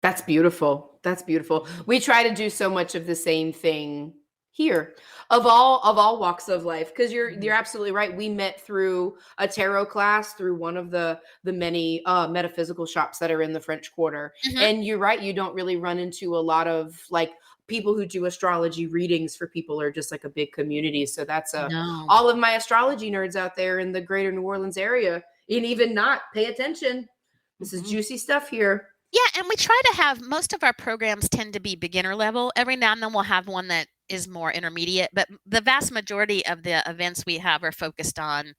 That's beautiful. That's beautiful. We try to do so much of the same thing here of all walks of life, because you're absolutely right. We met through a tarot class through one of the many metaphysical shops that are in the French Quarter. And you're right, you don't really run into a lot of like people who do astrology readings for people, are just like a big community. So that's all of my astrology nerds out there in the greater New Orleans area, and even not, pay attention. This is juicy stuff here. Yeah, and we try to have, most of our programs tend to be beginner level. Every now and then we'll have one that is more intermediate, but the vast majority of the events we have are focused on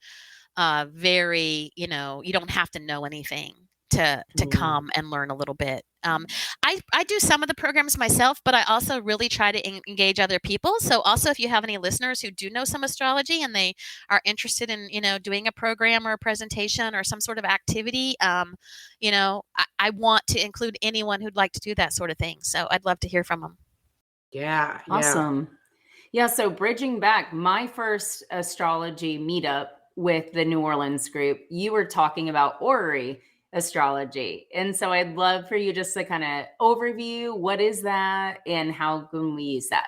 very, you don't have to know anything to come and learn a little bit. I do some of the programs myself, but I also really try to engage other people. So also, if you have any listeners who do know some astrology and they are interested in, doing a program or a presentation or some sort of activity, I want to include anyone who'd like to do that sort of thing. So I'd love to hear from them. Yeah. Awesome. Yeah. So bridging back, my first astrology meetup with the New Orleans group, you were talking about Horary Astrology. And so I'd love for you just to kind of overview, what is that and how can we use that?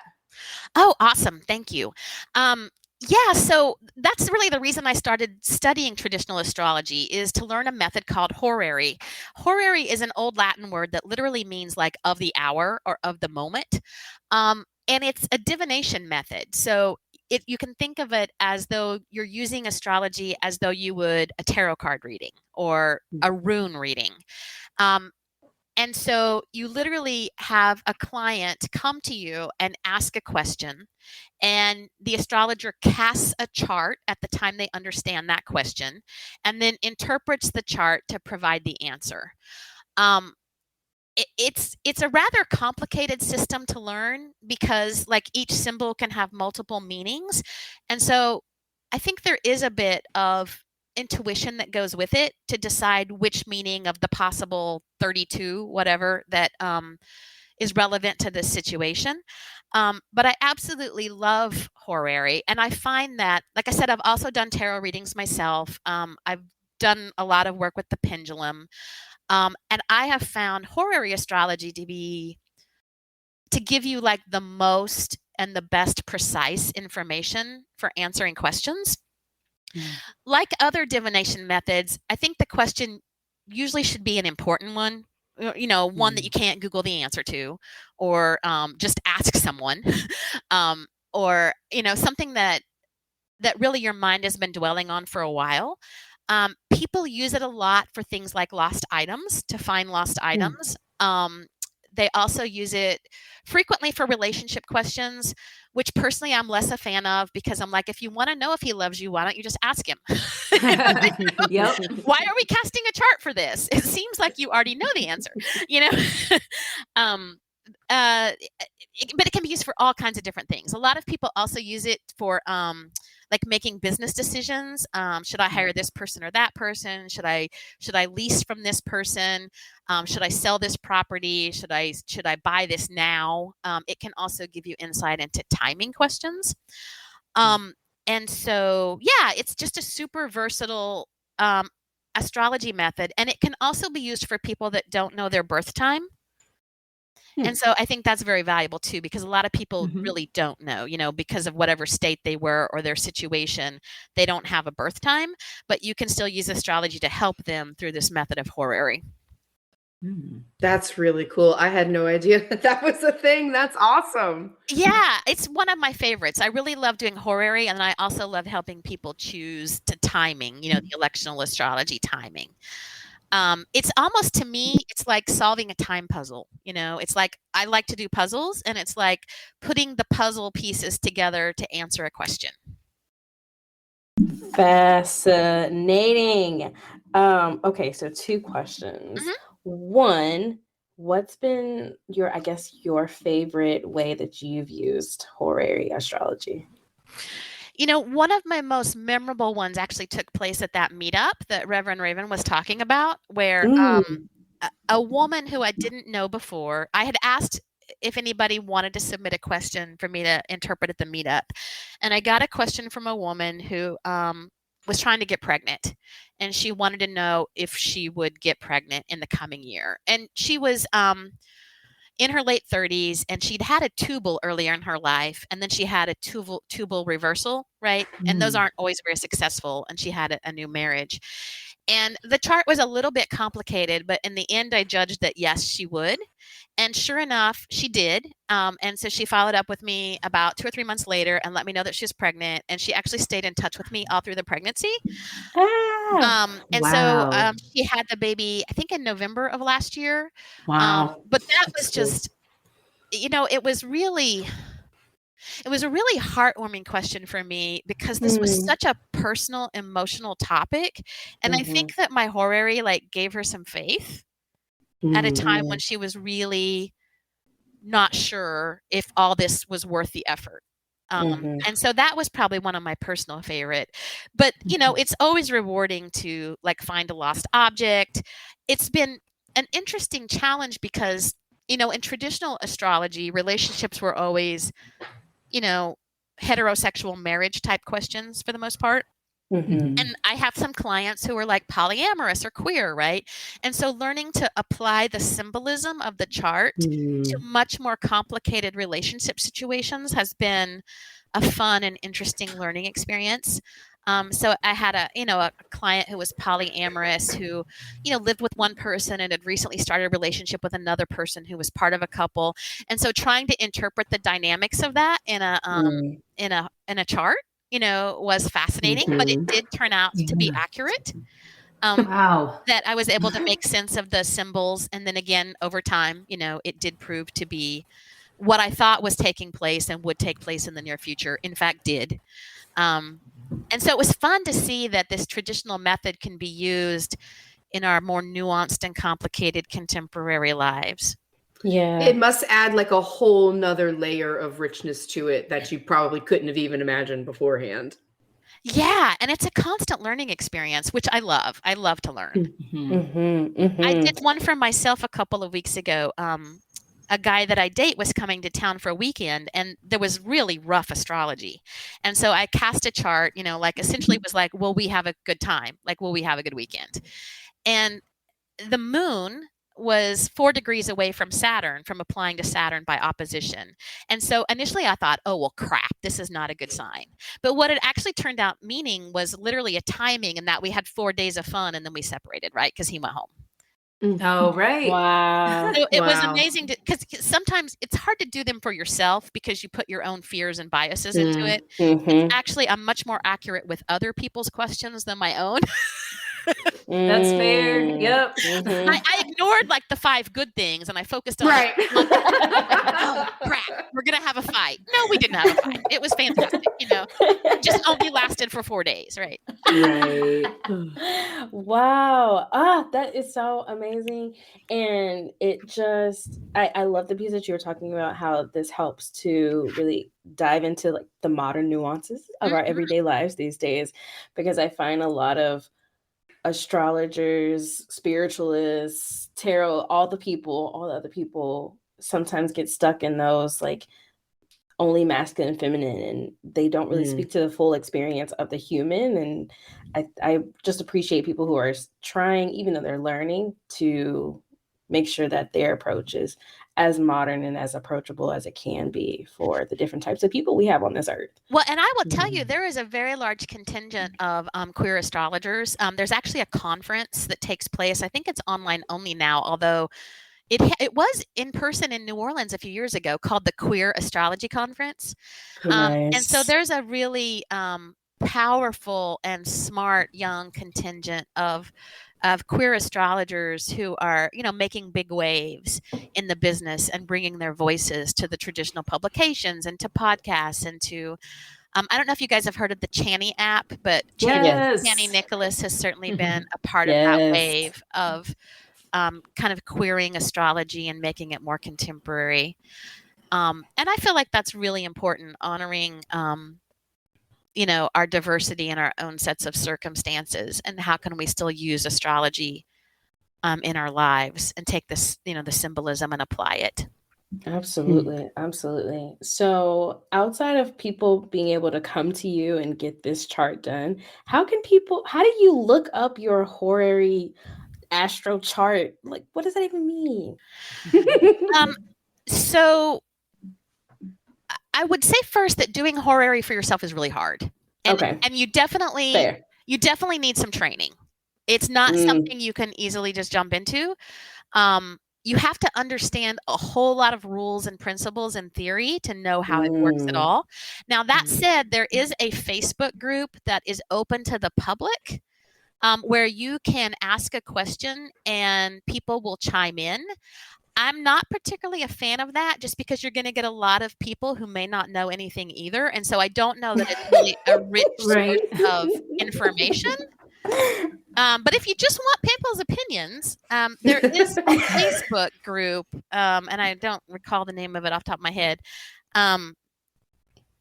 Oh, awesome. Thank you. Yeah, so that's really the reason I started studying traditional astrology, is to learn a method called horary. Horary is an old Latin word that literally means like of the hour or of the moment. And it's a divination method. So you can think of it as though you're using astrology as though you would a tarot card reading or a rune reading. Um, and so you literally have a client come to you and ask a question, and the astrologer casts a chart at the time they understand that question, and then interprets the chart to provide the answer. Um, it's a rather complicated system to learn because like each symbol can have multiple meanings, and so I think there is a bit of intuition that goes with it to decide which meaning of the possible 32 whatever that is relevant to this situation. But I absolutely love horary. And I find that, like I said, I've also done tarot readings myself. I've done a lot of work with the pendulum. And I have found horary astrology to give you like the most and the best precise information for answering questions. Like other divination methods, I think the question usually should be an important one, one that you can't Google the answer to, or just ask someone, or something that really your mind has been dwelling on for a while. People use it a lot for things like lost items, to find lost items. They also use it frequently for relationship questions, which personally I'm less a fan of, because I'm like, if you want to know if he loves you, why don't you just ask him? Yep. Why are we casting a chart for this? It seems like you already know the answer, but it can be used for all kinds of different things. A lot of people also use it for like making business decisions. Should I hire this person or that person? Should I lease from this person? Should I sell this property? Should I buy this now? It can also give you insight into timing questions. And so, yeah, it's just a super versatile astrology method. And it can also be used for people that don't know their birth time. And so I think that's very valuable too, because a lot of people really don't know, because of whatever state they were or their situation, they don't have a birth time, but you can still use astrology to help them through this method of horary. That's really cool. I had no idea that was a thing. That's awesome. Yeah, it's one of my favorites. I really love doing horary, and I also love helping people choose to timing, the electional astrology timing. It's almost, to me, it's like solving a time puzzle. It's like, I like to do puzzles, and it's like putting the puzzle pieces together to answer a question. Fascinating. Okay, so 2 questions. One, what's been your favorite way that you've used horary astrology? One of my most memorable ones actually took place at that meetup that Reverend Raven was talking about, where a woman who I didn't know before, I had asked if anybody wanted to submit a question for me to interpret at the meetup. And I got a question from a woman who was trying to get pregnant. And she wanted to know if she would get pregnant in the coming year. And she was in her late 30s, and she'd had a tubal earlier in her life, and then she had a tubal reversal, right? And those aren't always very successful, and she had a new marriage. And the chart was a little bit complicated, but in the end, I judged that yes, she would. And sure enough, she did. And so she followed up with me about 2 or 3 months later and let me know that she was pregnant. And she actually stayed in touch with me all through the pregnancy. So she had the baby, I think, in November of last year. Wow. But that was just, it was a really heartwarming question for me, because this was such a personal, emotional topic. And I think that my horary gave her some faith at a time when she was really not sure if all this was worth the effort. And so that was probably one of my personal favorite. But, it's always rewarding to find a lost object. It's been an interesting challenge because, in traditional astrology, relationships were always heterosexual marriage type questions for the most part. And I have some clients who are polyamorous or queer, right? And so learning to apply the symbolism of the chart to much more complicated relationship situations has been a fun and interesting learning experience. So I had a client who was polyamorous, who, lived with one person and had recently started a relationship with another person who was part of a couple. And so trying to interpret the dynamics of that in a chart, was fascinating, but it did turn out to be accurate. Wow. That I was able to make sense of the symbols. And then again, over time, it did prove to be what I thought was taking place and would take place in the near future, in fact, did. And so it was fun to see that this traditional method can be used in our more nuanced and complicated contemporary lives. Yeah. It must add like a whole nother layer of richness to it that you probably couldn't have even imagined beforehand. Yeah. And it's a constant learning experience, which I love. I love to learn. I did one for myself a couple of weeks ago. A guy that I date was coming to town for a weekend, and there was really rough astrology. And so I cast a chart, essentially was like, will we have a good time? Like, will we have a good weekend? And the moon was 4 degrees away from Saturn, from applying to Saturn by opposition. And so initially I thought, oh, well, crap, this is not a good sign. But what it actually turned out meaning was literally a timing, and that we had 4 days of fun and then we separated, right? Because he went home. Oh, right. Wow. So it was amazing because sometimes it's hard to do them for yourself because you put your own fears and biases into it. It's actually, I'm much more accurate with other people's questions than my own. That's fair. Yep. I ignored like the 5 good things and I focused on Right. oh crap, we're gonna have a fight. No, we didn't have a fight. It was fantastic. It just only lasted for 4 days, right? Right. Wow. That is so amazing. And it just, I love the piece that you were talking about, how this helps to really dive into like the modern nuances of our everyday lives these days, because I find a lot of astrologers, spiritualists, tarot, all the other people sometimes get stuck in those like only masculine and feminine, and they don't really speak to the full experience of the human. And I just appreciate people who are trying, even though they're learning, to make sure that their approach is as modern and as approachable as it can be for the different types of people we have on this earth. Well, and I will tell you, there is a very large contingent of queer astrologers. There's actually a conference that takes place. I think it's online only now, although it was in person in New Orleans a few years ago, called the Queer Astrology Conference. Nice. And so there's a really powerful and smart young contingent of queer astrologers who are, making big waves in the business and bringing their voices to the traditional publications and to podcasts and to, I don't know if you guys have heard of the Channy app, but Channy Nicholas has certainly been a part of that wave of kind of queering astrology and making it more contemporary. And I feel like that's really important, honoring our diversity in our own sets of circumstances, and how can we still use astrology in our lives and take this, the symbolism and apply it. Absolutely. Absolutely. So outside of people being able to come to you and get this chart done, how do you look up your horary astro chart? Like, what does that even mean? So I would say first that doing horary for yourself is really hard. And you definitely need some training. It's not something you can easily just jump into. You have to understand a whole lot of rules and principles and theory to know how it works at all. Now, that said, there is a Facebook group that is open to the public, where you can ask a question and people will chime in. I'm not particularly a fan of that, just because you're going to get a lot of people who may not know anything either. And so I don't know that it's really a rich source of information. But if you just want people's opinions, there is a Facebook group, and I don't recall the name of it off the top of my head.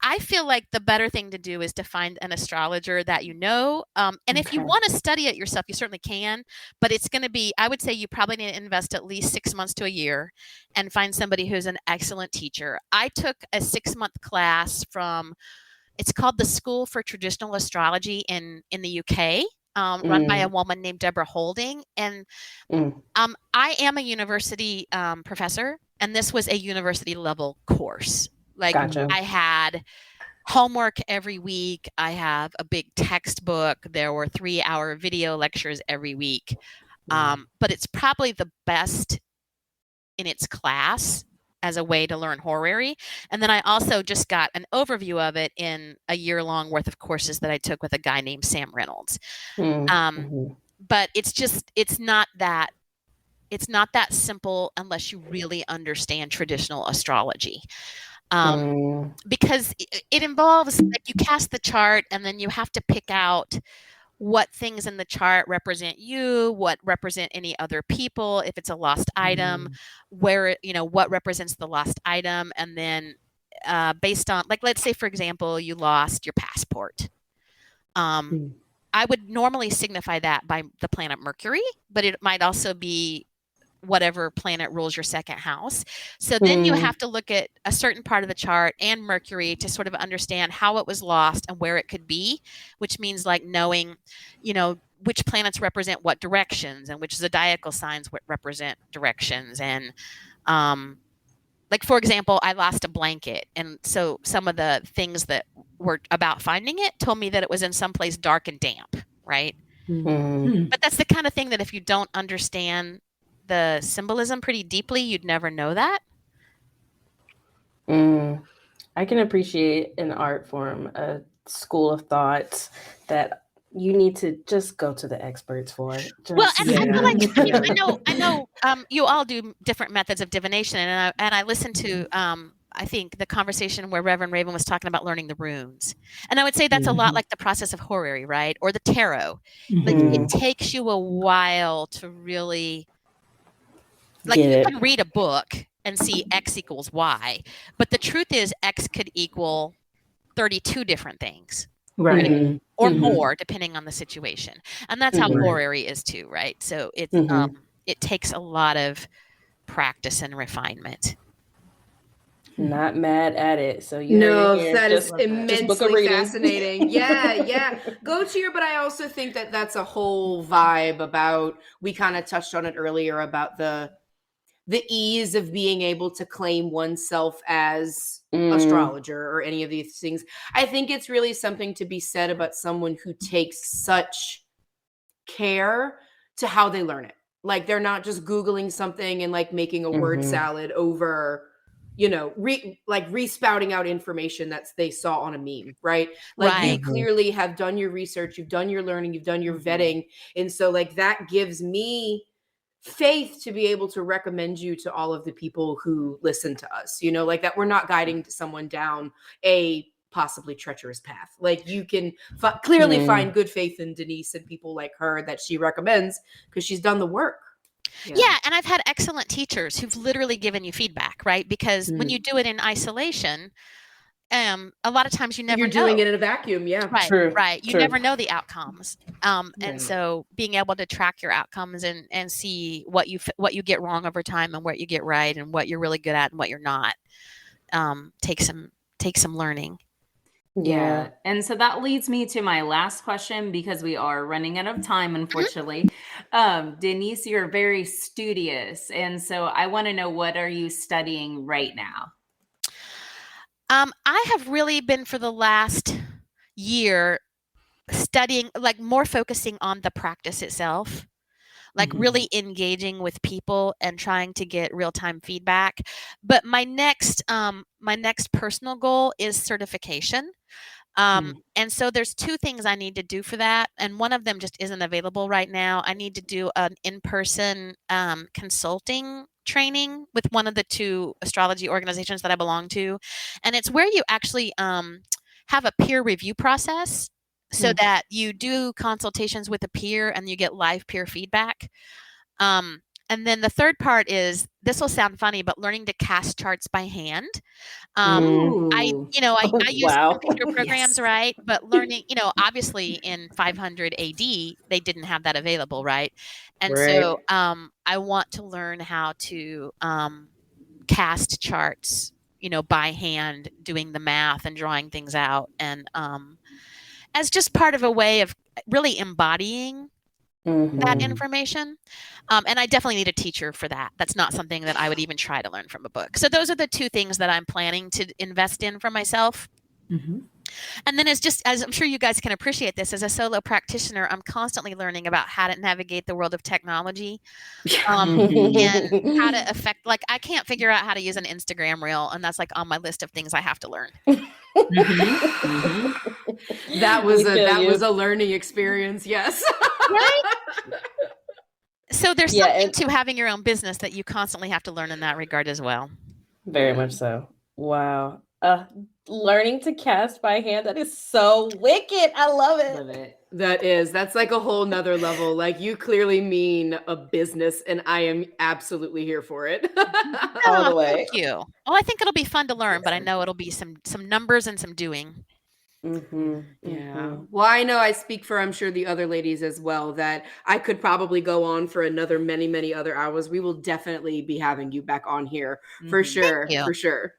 I feel like the better thing to do is to find an astrologer that you know. And if you want to study it yourself, you certainly can. But it's going to be, I would say you probably need to invest at least 6 months to a year and find somebody who's an excellent teacher. I took a 6-month class it's called the School for Traditional Astrology in the UK, run by a woman named Deborah Holding. And I am a university professor, and this was a university level course. Like, gotcha. I had homework every week. I have a big textbook. There were 3-hour video lectures every week. But it's probably the best in its class as a way to learn horary. And then I also just got an overview of it in a year-long worth of courses that I took with a guy named Sam Reynolds. But it's not that simple unless you really understand traditional astrology. Because it involves, like, you cast the chart and then you have to pick out what things in the chart represent you, what represent any other people, if it's a lost item, where, what represents the lost item. And then based on, like, let's say, for example, you lost your passport. I would normally signify that by the planet Mercury, but it might also be whatever planet rules your second house. So then you have to look at a certain part of the chart and Mercury to sort of understand how it was lost and where it could be, which means, like, knowing, which planets represent what directions and which zodiacal signs represent directions. And like, for example, I lost a blanket. And so some of the things that were about finding it told me that it was in some place dark and damp, right? But that's the kind of thing that if you don't understand the symbolism pretty deeply, you'd never know that. I can appreciate an art form, a school of thought that you need to just go to the experts for. I feel like I know you all do different methods of divination, and I listened to I think the conversation where Reverend Raven was talking about learning the runes, and I would say that's a lot like the process of horary, right, or the tarot. Like, it takes you a while to really, like, you can read a book and see X equals Y, but the truth is X could equal 32 different things, right? Or more, depending on the situation. And that's how horary is too, right? So it takes a lot of practice and refinement. Not mad at it. So that is immensely fascinating. Yeah. Go to your, but I also think that that's a whole vibe about, we kind of touched on it earlier about the ease of being able to claim oneself as astrologer or any of these things. I think it's really something to be said about someone who takes such care to how they learn it. Like, they're not just Googling something and, like, making a word salad over, respouting out information that they saw on a meme, right? Like, you clearly have done your research, you've done your learning, you've done your vetting. And so, like, that gives me faith to be able to recommend you to all of the people who listen to us, like, that we're not guiding someone down a possibly treacherous path. Like, you can clearly find good faith in Denise and people like her that she recommends because she's done the work. Yeah, and I've had excellent teachers who've literally given you feedback, right? Because when you do it in isolation, a lot of times you never know. You're doing it in a vacuum, yeah. Right. You never know the outcomes. And so being able to track your outcomes and see what you get wrong over time and what you get right and what you're really good at and what you're not, takes some learning. Yeah. And so that leads me to my last question, because we are running out of time, unfortunately. Denise, you're very studious. And so I want to know, what are you studying right now? I have really been, for the last year, studying, like, more focusing on the practice itself, like really engaging with people and trying to get real-time feedback. But my next personal goal is certification. And so there's two things I need to do for that. And one of them just isn't available right now. I need to do an in-person consulting training with one of the two astrology organizations that I belong to. And it's where you actually have a peer review process, so that you do consultations with a peer and you get live peer feedback. And then the third part is, this will sound funny, but learning to cast charts by hand. I use computer programs, right? But learning, obviously in 500 AD, they didn't have that available, right? And so I want to learn how to cast charts, by hand, doing the math and drawing things out. And as just part of a way of really embodying that information. And I definitely need a teacher for that. That's not something that I would even try to learn from a book. So those are the two things that I'm planning to invest in for myself. And then as I'm sure you guys can appreciate this, as a solo practitioner, I'm constantly learning about how to navigate the world of technology, and how to affect, like, I can't figure out how to use an Instagram reel, and that's like on my list of things I have to learn. That was a learning experience. Yes. Right? So there's something to having your own business that you constantly have to learn in that regard as well. Very much so. Wow. Learning to cast by hand, that is so wicked. I love it. Love it. That's like a whole nother level. Like, you clearly mean a business, and I am absolutely here for it. All the way. Thank you. Well, I think it'll be fun to learn, but I know it'll be some numbers and some doing. Yeah. Well, I know I speak for, I'm sure, the other ladies as well, that I could probably go on for another many, many other hours. We will definitely be having you back on here for sure. Thank you. For sure.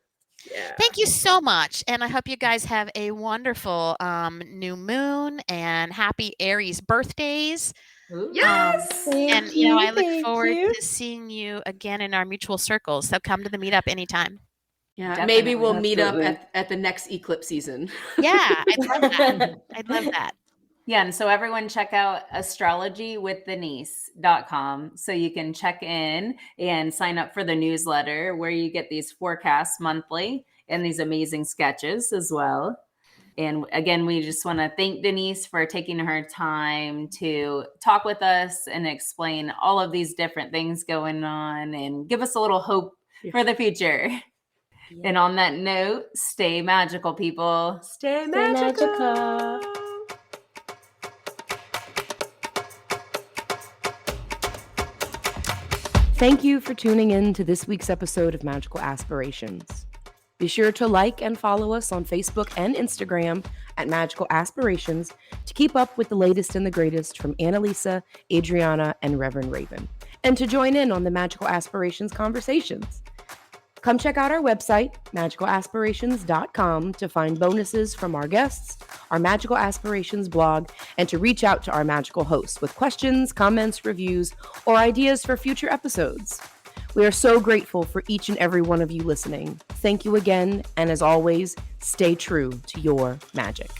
Yeah. Thank you so much. And I hope you guys have a wonderful new moon and happy Aries birthdays. Yes. And I look forward to seeing you again in our mutual circles. So come to the meetup anytime. Yeah. Definitely. Maybe we'll meet up at the next eclipse season. Yeah, I'd love that. I'd love that. Yeah, and so everyone check out astrologywithdenise.com so you can check in and sign up for the newsletter where you get these forecasts monthly and these amazing sketches as well. And again, we just want to thank Denise for taking her time to talk with us and explain all of these different things going on and give us a little hope for the future. Yeah. And on that note, stay magical, people. Stay magical. Thank you for tuning in to this week's episode of Magical Aspirations. Be sure to like and follow us on Facebook and Instagram at Magical Aspirations to keep up with the latest and the greatest from Annalisa, Adriana, and Reverend Raven, and to join in on the Magical Aspirations conversations. Come check out our website, magicalaspirations.com, to find bonuses from our guests, our Magical Aspirations blog, and to reach out to our magical hosts with questions, comments, reviews, or ideas for future episodes. We are so grateful for each and every one of you listening. Thank you again, and as always, stay true to your magic.